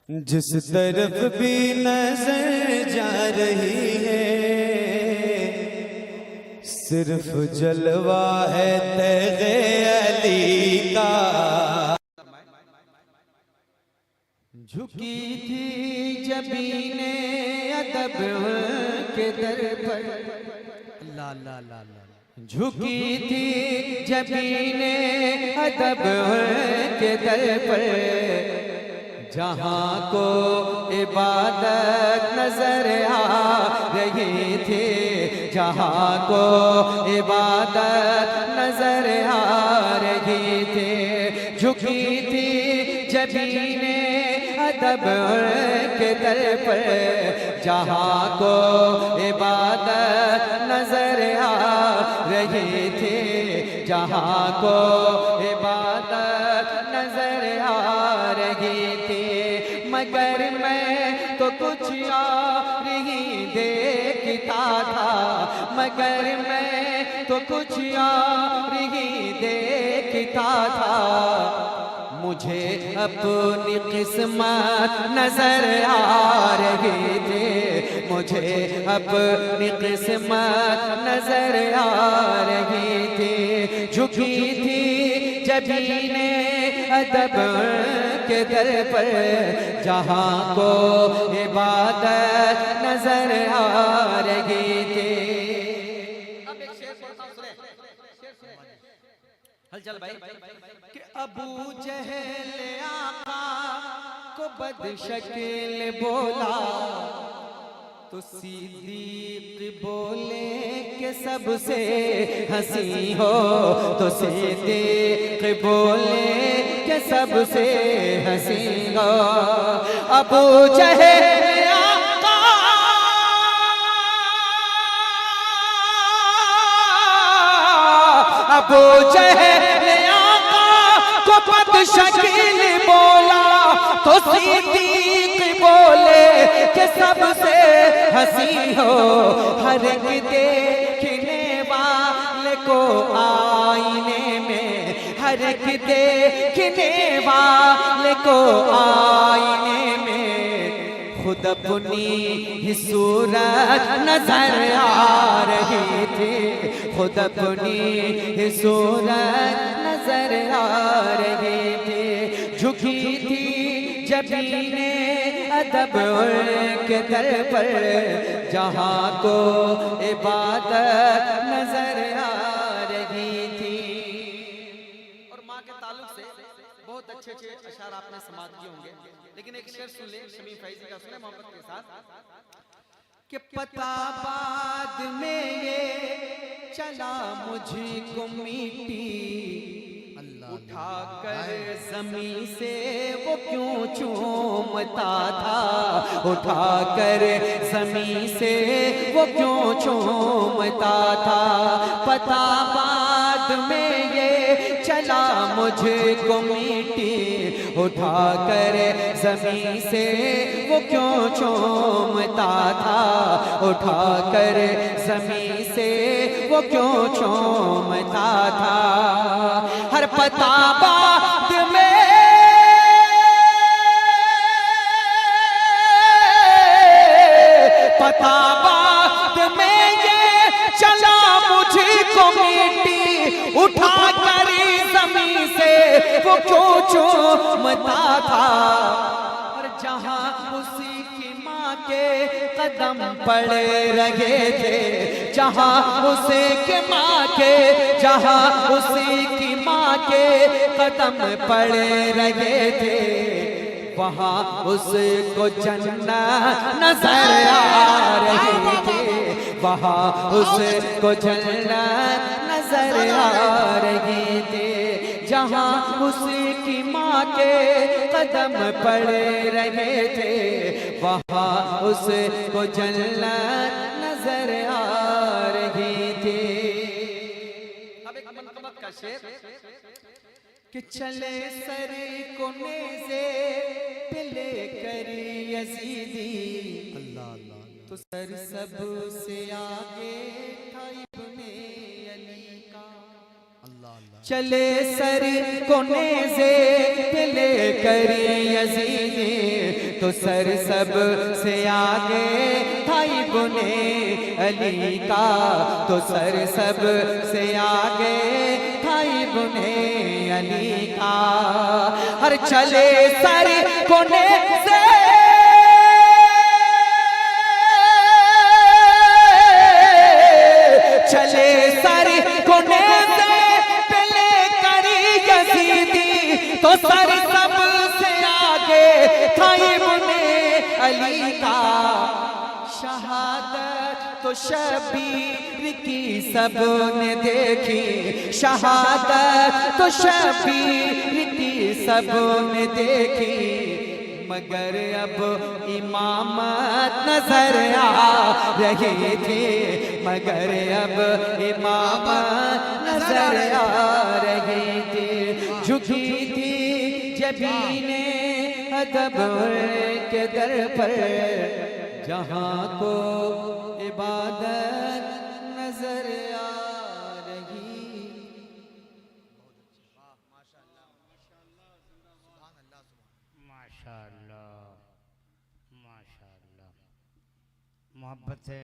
جس طرف بھی نظر جا رہی ہے صرف جلوہ ہے تیغ علی کا۔ جھکی تھی جبین ادب کے در پر، اللہ اللہ اللہ اللہ، جھکی تھی جبین ادب کے در پر، جہاں کو عبادت نظر آ رہی تھی، جہاں کو عبادت نظر آ رہی تھی، جھکی تھی جبین ادب کے در پر، جہاں کو عبادت نظر آ رہی تھی، جہاں کو عبادت نظر آ رہی تھی، مگر میں تو کچھ اور ہی دیکھتا تھا، مگر میں تو کچھ اور ہی دیکھتا تھا، مجھے اپنی قسمت نظر آ رہی تھی، مجھے اپنی قسمت نظر آ رہی تھی، جھکی تھی جبین ادب کے در پر، جہاں کو عبادت نظر آ رہی تھی۔ اب ایک شعر پڑھتا ہوں، سنیں ہل چل بھائی، کہ ابو جہل آقا کو بد شکل بولا تو صدیق بولے کہ سب سے ہنسی ہو، تو صدیق بولے کہ سب سے ہنسی ہو، ابو جہل آقا ابو جہل آقا کو بد شکل بولا تو صدیق بولے کہ سب سے ہنسی ہو، ہر ایک دیکھنے والے کو آئینے میں، ہر ایک دیکھنے والے کو آئینے میں خود اپنی ہی صورت نظر آ رہی تھی، خود اپنی ہی صورت نظر آ رہی تھی، جھکی تھی جبین ادب کے در پر، جہاں کو عبادت نظر آ رہی تھی۔ اور ماں کے تعلق سے بہت اچھے اچھے اشعار آپ نے سماعت کیے ہوں گے، لیکن ایک شعر سن لیں شمیم فیضی کا، سنیں محبت کے ساتھ، کہ پتہ بعد میں یہ چلا مجھ کو میٹی، اٹھا کر زمین سے وہ کیوں چومتا تھا، اٹھا کر زمین سے وہ کیوں چومتا تھا، پتہ بعد میں یہ چلا مجھ کو میٹی، اٹھا کر زمین سے وہ کیوں چومتا تھا، اٹھا کر زمین سے وہ کیوں چومتا تھا، ہر پتہ بعد میں پتہ بعد میں یہ چلا مجھ کو میٹی، اٹھا کر زمین سے وہ کیوں چومتا تھا، اور جہاں اسی کی ماں کے قدم پڑے رہے تھے، جہاں اسی کی ماں کے، جہاں اسی کی ماں کے قدم پڑے رہے تھے، وہاں اس کو جنت نظر آ رہی تھی، وہاں اس کو جنت نظر آ رہی تھی، جہاں اس کی ماں کے قدم پڑے رہے تھے، وہاں اس کو جنت نظر آ رہی تھی۔ اب ایک منقبت کا شعر، کہ چلے سر کو نیزے پہ لے کر یزیدی، اللہ اللہ، تو سر سب سے آگے تھا ابن علی کا، چلے سر کو نیزے پہ لے کر یزید تو سر سب سے آگے تھا ابن علی کا، تو سر سب سے آگے تھا ابن علی کا، ہر چلے سر کونے سے چلے سر کونے سے پہلے کری یزیدی، تو سر سب سے آگے تھا ابن علی کا، شہادت تو شبیر کی سب نے دیکھی، شہادت تو شبیر کی سب نے دیکھی، مگر اب امامت نظر آ رہی تھی، مگر اب امامت نظر آ رہی تھی، جھکی تھی جبین ادب کے در پر، جہاں کو عبادت نظر آ رہی۔ ماشاءاللہ، ماشاءاللہ، محبت سے